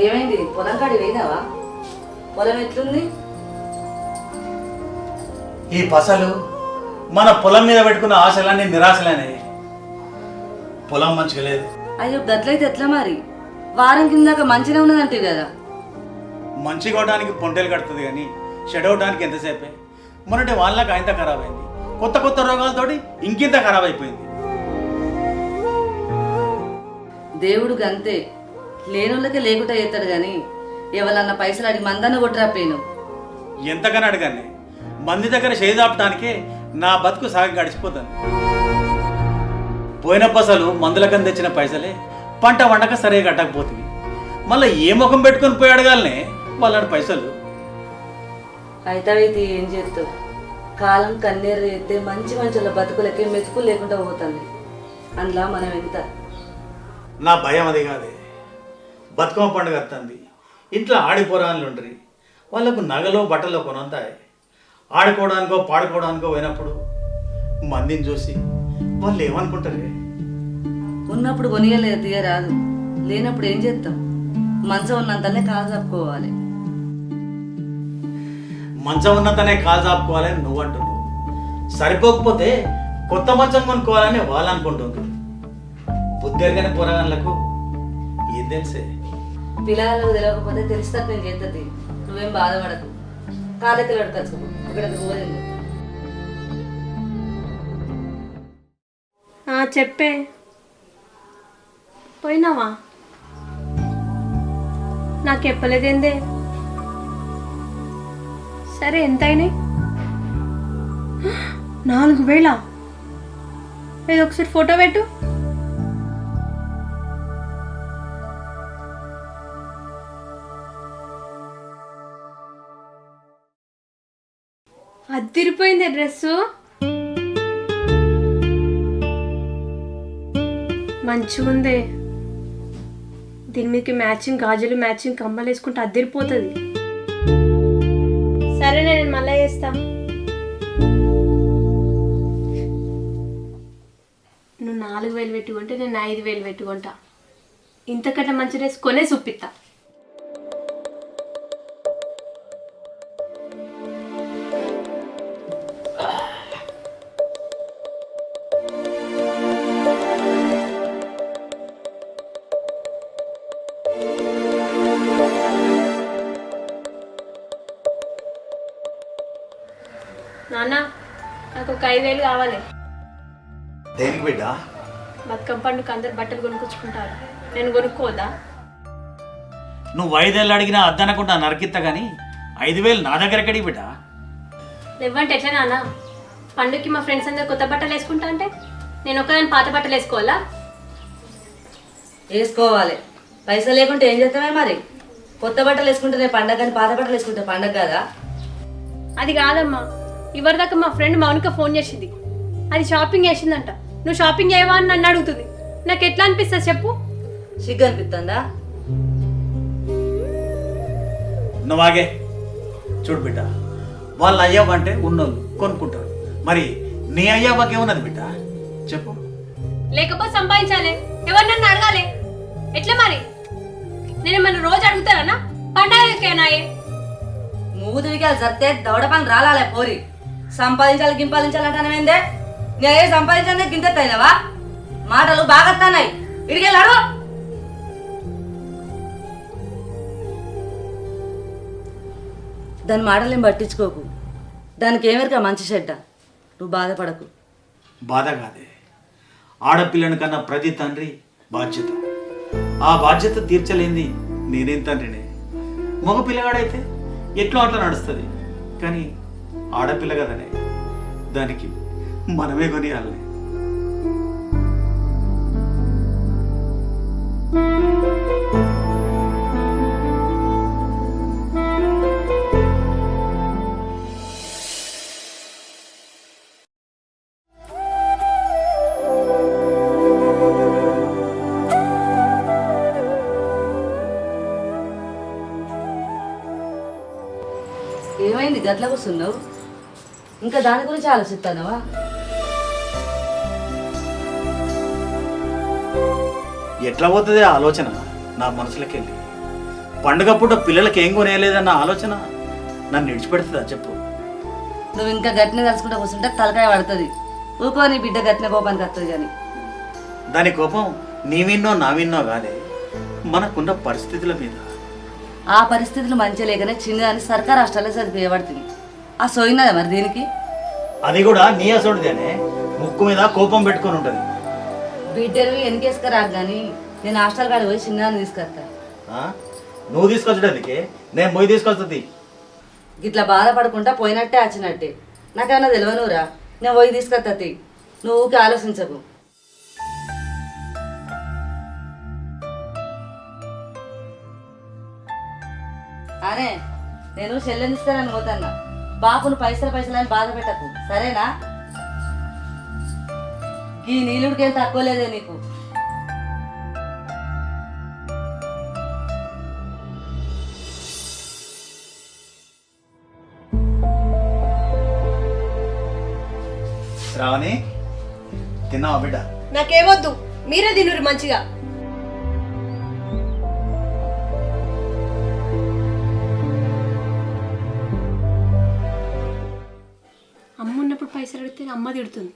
ఏమైంది? పొలం కాడి పోయినావా? పొలం ఎట్లుంది? ఈ పసలు మన పొలం మీద పెట్టుకున్న ఆశలన్నీ నిరాశలైనాయి. పొలం మంచిగా లేదు. అయ్యో గట్లయితే ఎట్లా మరి? వారం కిందాక మంచిగా ఉన్నదంటే కదా. మంచిగా అవడానికి పొంటేలు కడుతుంది కానీ షెడ్ అవడానికి ఎంతసేపే. మొన్నటి వాళ్ళకి ఆయనతో ఖరాబ్ అయింది. కొత్త కొత్త రోగాలతోటి ఇంకింత ఖరాబ్ అయిపోయింది. దేవుడు గంతే, లేనుళ్ళకే లేకుండా చేస్తాడు కానీ ఎవరన్నా పైసలు అడిగి మందన్న కొట్టరాపోయాను. ఎంతకని అడగానే మంది దగ్గర చేదాపడానికే నా బతుకు సాగి గడిచిపోతాను. పోయిన పసలు మందులకని తెచ్చిన పైసలే పంట వండక సరిగా కట్టకపోతుంది. మళ్ళీ ఏ ముఖం పెట్టుకొని పోయి అడగాలనే వాళ్ళని పైసలు. అయితే ఏం చేస్తావు? కాలం కన్నీరు ఎత్తే మంచి మంచి బతుకులకే మెతుకు లేకుండా పోతుంది. అందులో మనం ఎంత. నా భయం అది కాదే. బతుకమ్మ పండుగ వస్తుంది. ఇంట్లో ఆడిపోరాళ్ళు ఉంటారు. వాళ్ళకు నగలో బట్టలో కొనంతాయి. ఆడుకోవడానికో పాడుకోవడానికో పోయినప్పుడు మందిని చూసి వాళ్ళు ఏమనుకుంటారే? ఉన్నప్పుడు కొనియలేదు తీయరాదు, లేనప్పుడు ఏం చేస్తాం? మంచం ఉన్నంతనే కాలు తప్పుకోవాలి. మంచం ఉన్నంతనే కాలు చాపుకోవాలని నువ్వు అంటున్నావు. సరిపోకపోతే కొత్త మంచం కొనుక్కోవాలని వాళ్ళు అనుకుంటున్నారు. బుద్ధి ఎరగని పోరాళ్ళకు ఏం తెలిసే? పిల్లలకు తెలియకపోతే తెలిస్తే నేను చేస్తుంది. నువ్వేం బాధపడకు. కాళ్ళకి అడగచ్చు ఇక్కడికి పోలేదు. చెప్పే పోయినావా? నాకు చెప్పలేదేందే? సరే ఎంత అయినాయి? 4,000. ఏదో ఒకసారి ఫోటో పెట్టు. అదిరిపోయింది డ్రెస్సు, మంచిగుందే. దీని మీదకి మ్యాచింగ్ గాజులు, మ్యాచింగ్ కమ్మలు వేసుకుంటే అదిరిపోతుంది. సరే నేను మళ్ళీ చేస్తా. నువ్వు 4,000 పెట్టుకుంటే నేను 5,000 పెట్టుకుంటా. ఇంతకంటే మంచి డ్రెస్ కొనే చూపిస్తా. నాన్న నాకు ఒక 5,000 కావాలి. దేనికి బిడ్డ? బతుకమ్మ పండుగ అందరు బట్టలు కొనుక్కొచ్చుకుంటారు, నేను కొనుక్కోదా? నువ్వు 5,000 అడిగినా అద్దనకుండా నరికిత్తా కానీ 5,000 నా దగ్గర ఎక్కడికి బిడ్డ? లేవంటే ఎట్లా నాన్న? పండుగకి మా ఫ్రెండ్స్ అందరు కొత్త బట్టలు వేసుకుంటా అంటే నేను ఒకదాని పాత బట్టలు వేసుకోవాలా? వేసుకోవాలి. పైసలు లేకుంటే ఏం చేస్తామే మరి? కొత్త బట్టలు వేసుకుంటే పండగ కానీ పాత బట్టలు వేసుకుంటే పండగ కదా. అది కాదమ్మా, ఇవరిదాకా మా ఫ్రెండ్ మౌనిక ఫోన్ చేసింది. అది షాపింగ్ చేసిందంట. నువ్వు షాపింగ్ చేయవా అని నన్ను అడుగుతుంది. నాకు ఎట్లా అనిపిస్తుంది చెప్పు? సిగ్గు అనిపిస్తుందా? నువ్వాగే చూడు బిడ్డ, వాళ్ళు అయ్యావంటే ఉన్నోళ్ళు కొనుక్కుంటారు. మరి నీ అయ్యావాకే ఉన్నది బిడ్డ చెప్పు. లేకపోతే సంపాదించాలి, ఎవరు నన్ను అడగాలి? ఎట్లా మరి? నేను ఏమన్నా రోజు అడుగుతానా? పండగకేనాయే మూదువిగా జర్తే దౌడ పని రాలాలే పోరి. సంపాదించాలి గింపాదించాలంటానేందే? నేను సంపాదించాలనే గింతెత్తైనవా? మాటలు బాగా వస్తున్నాయి. ఇడికెళ్ళాడు. దాని మాటలేం పట్టించుకోకు. దానికి ఏమెరక మంచి చెడ్డ. నువ్వు బాధపడకు. బాధ కాదే, ఆడపిల్లని కన్నా ప్రతి తండ్రి బాధ్యత. ఆ బాధ్యత తీర్చలేంది నేనేం తండ్రినే. మగ పిల్లగాడైతే ఎట్లా అట్లా నడుస్తుంది. కానీ ఆడపిల్ల కదనే, దానికి మనమే కొనియాలి. ఏమైంది గట్ల కూర్చున్నావు? ఇంకా దాని గురించి ఆలోచిస్తానవా? ఎట్లా పోతుంది ఆ ఆలోచన నా మనసులోకి వెళ్ళి? పండుగ పూట పిల్లలకి ఏం కొనేయలేదన్న ఆలోచన నన్ను విడిచిపెడుతుందా చెప్పు? నువ్వు ఇంకా గట్టిన తలుచుకుంటా కూర్చుంటే తలకాయ పడుతుంది. ఊకో నీ బిడ్డ గట్టిన కోపానికి వస్తుంది కానీ. దాని కోపం నీ విన్నో నా విన్నో కాదే, మనకున్న పరిస్థితుల మీద. ఆ పరిస్థితులు మంచిగా లేకనే చిన్నదాన్ని సర్కార్ హాస్టల్లో చదివేయబడుతుంది. ఆ సోయినదా మరి దీనికి? అది కూడా నీ అసోడిదేనే, ముక్కు మీద కోపం పెట్టుకొని ఉంటుంది. బిడ్డలు వెనకేసుకురా కానీ నేను హాస్టల్ కాడ పోయి చిన్నదాన్ని తీసుకొస్తా. నువ్వు తీసుకొచ్చడానికి నేను పోయి తీసుకొస్తుంది. ఇట్లా బాధపడకుండా పోయినట్టే వచ్చినట్టే. నాకేమన్నా తెలియనురా, నేను పోయి తీసుకొస్తా. నువ్వు ఊకే ఆలోచించకు. అనే నేను చెల్లెని ఇస్తానని పోతాన్నా. బాపును పైసలు అని బాధ పెట్టకు సరేనా? ఈ నీళ్ళుడికి ఏం తక్కువ లేదే నీకు. శ్రావణి, తిన్నావా బిడ్డ? నాకేమొద్దు, మీరే తినురు మంచిగా. అమ్మ ఉన్నప్పుడు పైసలు అడిగితే అమ్మ తిడుతుంది.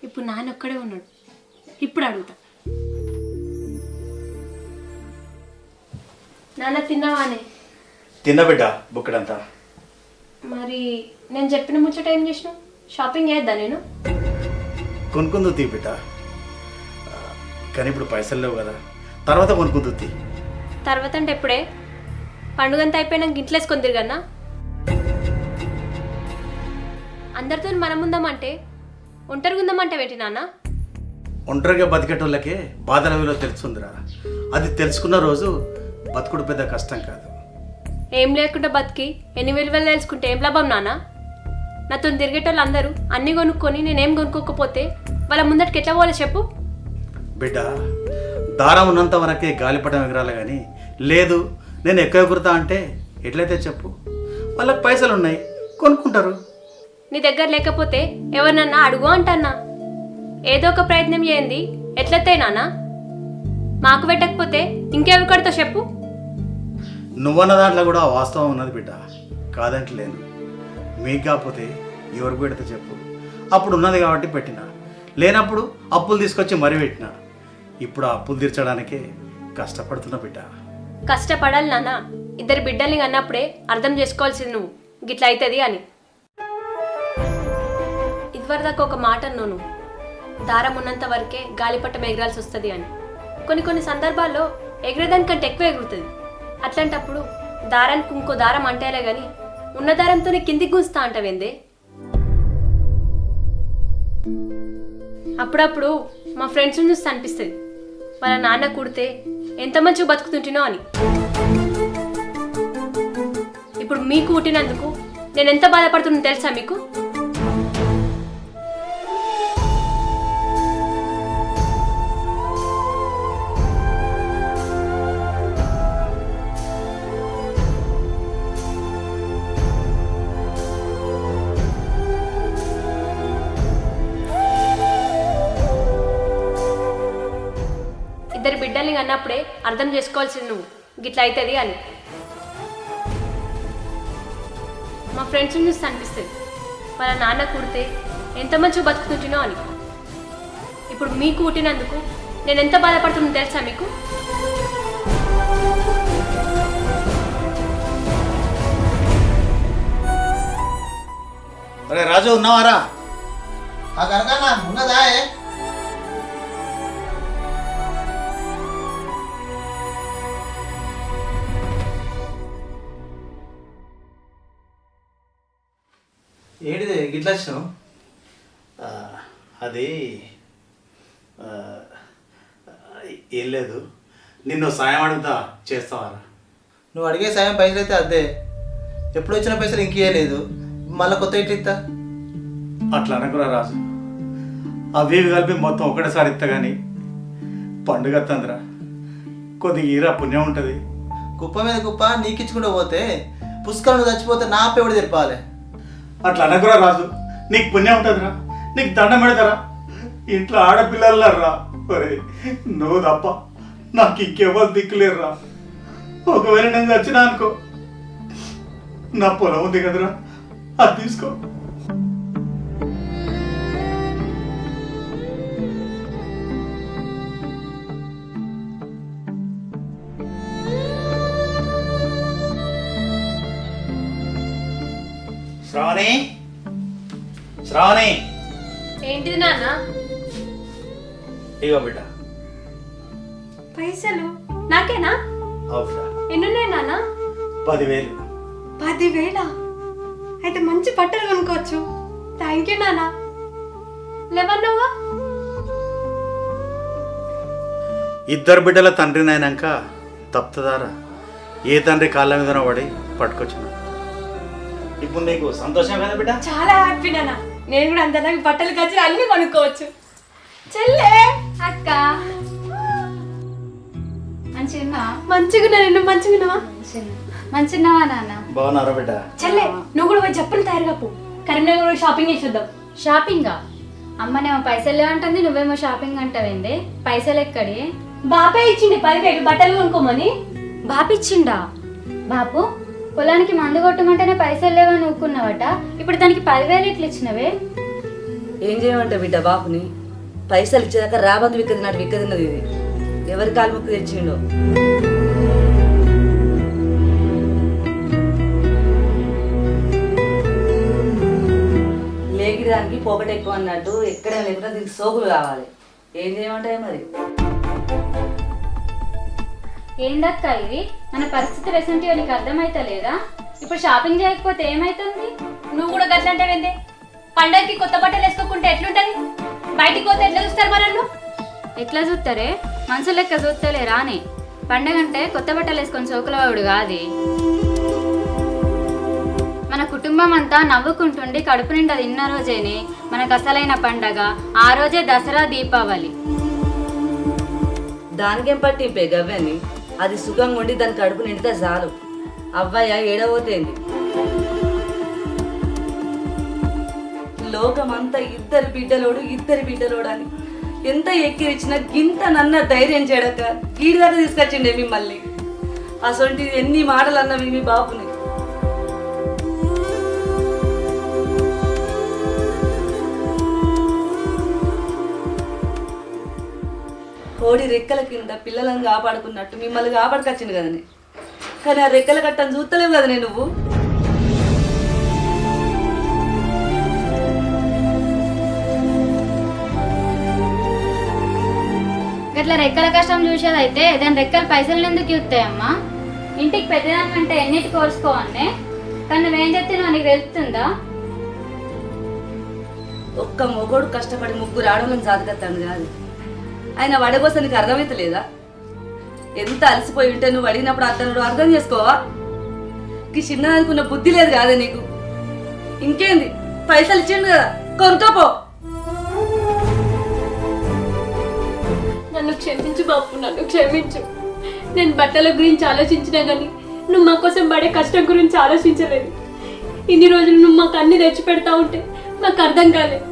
ఇప్పుడు నాన్న ఒక్కడే ఉన్నాడు, ఇప్పుడు అడుగుతా. నాన్న తిన్నావానే? తిన్న బిడ్డ బుక్కడంతా. మరి నేను చెప్పిన ముచ్చట ఏం చేసినావు? షాపింగ్ చేద్దా నేను? కొనుక్కుందు తీ బిడ్డ, కానీ ఇప్పుడు పైసలు లేవు కదా, తర్వాత కొనుక్కుందు తీ. తర్వాత అంటే ఎప్పుడే? పండుగంతా అయిపోయినాక ఇంట్లో వేసుకొని తిరగన్నా? అందరితో మనం ఉందామంటే ఒంటరిగా ఉందామంటే ఏంటి నాన్న? ఒంటరిగా బతికేటోళ్ళకే బాధల విలువ తెలుస్తుందిరా. అది తెలుసుకున్న రోజు బతుకుడు పెద్ద కష్టం కాదు. ఏం లేకుండా బతికి ఎన్ని విలువలు తెలుసుకుంటే ఏం లాభం నాన్న? నాతో తిరిగేటోళ్ళు అందరూ అన్నీ కొనుక్కొని నేనేం కొనుక్కోకపోతే వాళ్ళ ముందటికి ఎట్లా పోలే చెప్పు? బిడ్డ, దారం ఉన్నంత వరకే గాలిపటం ఎగరాలి కానీ లేదు నేను ఎక్కువ ఎగురుతా అంటే ఎట్లయితే చెప్పు? వాళ్ళకి పైసలు ఉన్నాయి, కొనుక్కుంటారు. నీ దగ్గర లేకపోతే ఎవరినన్నా అడుగు అంటన్నా. ఏదో ఒక ప్రయత్నం చేయండి, ఎట్లయితే నాన్న? మాకు పెట్టకపోతే ఇంకెవరు కడతా చెప్పు? నువ్వన్న దాంట్లో కూడా వాస్తవం ఉన్నది బిడ్డ, కాదంటలేను. మీకు కాకపోతే ఎవరికి పెడితే చెప్పు? అప్పుడు ఉన్నది కాబట్టి పెట్టినా, లేనప్పుడు అప్పులు తీసుకొచ్చి మరీ పెట్టినా. ఇప్పుడు ఆ అప్పులు తీర్చడానికే కష్టపడుతున్నా బిడ్డ. కష్టపడాలి నాన్న. ఇద్దరు బిడ్డల్ని అన్నప్పుడే అర్థం చేసుకోవాల్సింది నువ్వు గిట్ల అవుతుంది అని. ఇదివరదాకా ఒక మాట అన్నాను, దారం ఉన్నంత వరకే గాలిపట్టం ఎగరాల్సి వస్తుంది అని. కొన్ని సందర్భాల్లో ఎగరేదానికంటే ఎక్కువ ఎగురుతుంది. అట్లాంటప్పుడు దారానికి ఇంకో దారం అంటేలే కానీ ఉన్న దారంతోనే కిందికి గుంచుతా అంటావేందే? అప్పుడప్పుడు మా ఫ్రెండ్స్ని చూస్తే అనిపిస్తుంది, వాళ్ళ నాన్న కుడితే ఎంత మంచిగా బతుకుతుంటినో అని. ఇప్పుడు మీకు పుట్టినందుకు నేను ఎంత బాధపడుతున్నా తెలుసా మీకు? ఇద్దరు బిడ్డల్ని అన్నప్పుడే అర్థం చేసుకోవాల్సింది నువ్వు గిట్లా అవుతుంది అని. మా ఫ్రెండ్స్ని చూస్తే అనిపిస్తుంది, వాళ్ళ నాన్న కుడితే ఎంత మంచిగా బతుకుతుంటినో అని. ఇప్పుడు మీకు పుట్టినందుకు నేను ఎంత బాధపడుతున్నా తెలుసా మీకు? అరే రాజు, ఉన్నావారా? ఉన్నదా? ఏంటిది గిట్లా వచ్చినావు? అది ఏం లేదు, నిన్ను సాయం అడుగుతా, చేస్తావారా? నువ్వు అడిగే సాయం పైసలు అయితే అదే. ఎప్పుడు వచ్చిన పైసలు ఇంకేయలేదు, మళ్ళీ కొత్త ఇట్లా ఇస్తా. అట్లా అనకురా రాజు, అవి కలిపి మొత్తం ఒకటేసారి ఇస్తా కానీ పండుగ తందిరా, కొద్దిగా ఈరా పుణ్యం ఉంటుంది. కుప్ప మీద కుప్ప నీకిచ్చుకుంటూ పోతే పుష్కరం చచ్చిపోతే నా పేరు తెలపాలి. అట్లా అనకురా రాజు, నీకు పుణ్యం ఉంటుందిరా, నీకు దండం పెడతారా. ఇంట్లో ఆడపిల్లలరా ఒరే, నువ్వు తప్ప నాకు ఇంకెవరు దిక్కులేరురా. ఒకవేళ నేను చచ్చినా అనుకో, నా పొలం ఉంది కదరా, అది తీసుకో. శ్రావణి, శ్రావణి, ఏంటిది నాన్న? ఇగో బిడ్డ. పైసలు నాకేనా? అవునా, ఎన్నున్నాయి నాన్న? 10,000. 10,000? అయితే మంచి బట్టలు కొనుక్కోవచ్చు. థ్యాంక్ యూ నాన్న. లేవన్నావా? ఇద్దరు బిడ్డల తండ్రినైనాక తప్పుదారా ఏ తండ్రి కాళ్ళ మీద పడి పట్టుకొచ్చిన. ఇప్పుడు నీకు సంతోషం కదా బిడ్డ? చాలా హ్యాపీ నాన్న. నేను కూడా అంతలా బట్టలు ఖర్చు అన్ని కొనుక్కోవచ్చు. చెల్లె, అక్క, మంచిగా మంచిగా నిన్ను మంచిగా మంచిన్నావా నాన్న? బాగున్నారా బిడ్డ? చెల్లె, నువ్వు కూడా పోయి చెప్పులు తయారుగా పో. కరీంనగర్ షాపింగ్ చేసేద్దాం. షాపింగా? అమ్మనేమో పైసలు లేవంటుంది, నువ్వేమో షాపింగ్ అంటావేంది? పైసలు ఎక్కడి? బాపే ఇచ్చింది 10,000 బట్టలు కొనుక్కోమని. బాపిచ్చిండా? బాపు పొలానికి మందు కొట్టమంటేనే పైసలు లేవని ఊక్కున్నావట, ఇప్పుడు దానికి 10,000 ఎట్లా ఇచ్చినవే? ఏం చేయమంటే బిడ్డ బాపుని, పైసలు ఇచ్చేదాకా రాబందు విక్కది నాటి విక్కదిన్నది. ఇది ఎవరి కాలు ముక్కు తెచ్చిండో. లేకిడానికి పోకట ఎక్కువ అన్నట్టు ఎక్కడ లేకుండా దీనికి సోకులు కావాలి. ఏం చేయమంటాయి మరి? ఏందక్క ఇది? మన పరిస్థితి రెసెంట్ నీకు అర్థమైతే లేదా? ఇప్పుడు షాపింగ్ చేయకపోతే ఏమైతుంది? నువ్వు కూడా గట్లంటే వెందే. పండగకి కొత్త బట్టలు వేసుకోకుంటే ఎట్లుంటది? బయటికి పోతే ఎట్లా చూస్తారు మనల్ని? ఎట్లా చూస్తారే? మనుషులు లెక్క చూస్తలే రాని. పండగ అంటే కొత్త బట్టలు వేసుకొని సోకులవాడు కాదు. మన కుటుంబం అంతా నవ్వుకుంటుండి కడుపు నిండా తిన్న రోజేనే మనకు అసలైన పండగ. ఆ రోజే దసరా, దీపావళి. దానికేం పట్టింపే గవ్వని, అది సుఖంగా ఉండి దాని కడుపు నిండితే చాలు. అవ్వయ్య ఏడవతేంది. లోకమంతా ఇద్దరు బిడ్డలోడు అని ఎంత ఎక్కిరిచ్చినా గింత నన్న ధైర్యం చేయడక గీడి దాకా తీసుకొచ్చిండే మిమ్మల్ని. అసలు ఎన్ని మాటలు అన్నవి మీ బాబుని. కోడి రెక్కల కింద పిల్లలను కాపాడుకున్నట్టు మిమ్మల్ని కాపాడుకొచ్చింది కదనే. కానీ ఆ రెక్కల కట్టని చూస్తలేవు కదనే నువ్వు. ఇట్లా రెక్కల కష్టం చూసేదైతే దాని రెక్కల పైసలు ఎందుకు ఇస్తాయమ్మా? ఇంటికి పెద్దదాని అంటే ఎన్నిటి కోర్చుకోవన్నే, కానీ నువ్వేం చెప్తున్నావు నీకు తెలుస్తుందా? ఒక్క మొగోడు కష్టపడి ముగ్గురు ఆడవాళ్ళని సాధకత్తాను కాదు. ఆయన వడగోస నీకు అర్థమైతలేదా? ఎంత అలసిపోయి ఉంటే నువ్వు అడిగినప్పుడు అతను అర్థం చేసుకోవా? ఈ చిన్న అనుకున్న బుద్ధి లేదు కాదా నీకు? ఇంకేంది, పైసలు ఇచ్చిండు కదా, కొనుక్కోపో. నన్ను క్షమించు బాపు, నన్ను క్షమించు. నేను బట్టల గురించి ఆలోచించినా కానీ నువ్వు మా కోసం పడే కష్టం గురించి ఆలోచించలేదు. ఇన్ని రోజులు నువ్వు మాకు అన్ని తెచ్చి పెడతా ఉంటే మాకు అర్థం కాలేదు.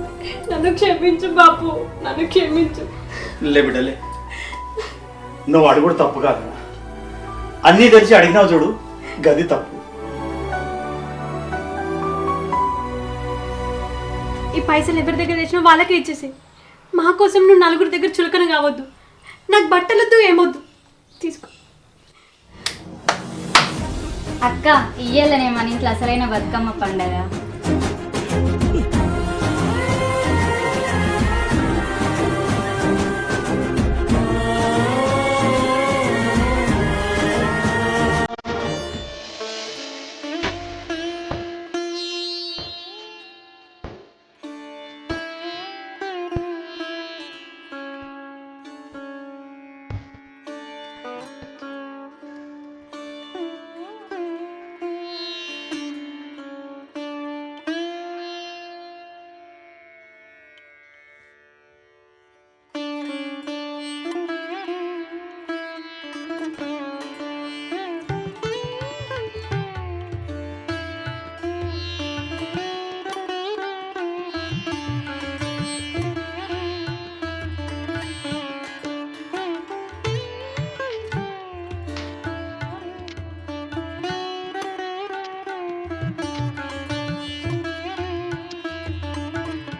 నన్ను క్షమించు బాపు, నన్ను క్షమించు. లే బిడ్డలే, నువ్వు అడుగుడు తప్పు కాదు. అన్నీ తెరిచి అడిగినావు చూడు, గది తప్పు. ఈ పైసలు ఎవరి దగ్గర తెచ్చినా వాళ్ళకే ఇచ్చేసి, మా కోసం నువ్వు నలుగురి దగ్గర చులకన కావద్దు. నాకు బట్టలొద్దు, ఏమొద్దు, తీసుకో. అక్క ఇయ్యాలనే మన ఇంట్లో అసలైన బతుకమ్మ పండగ.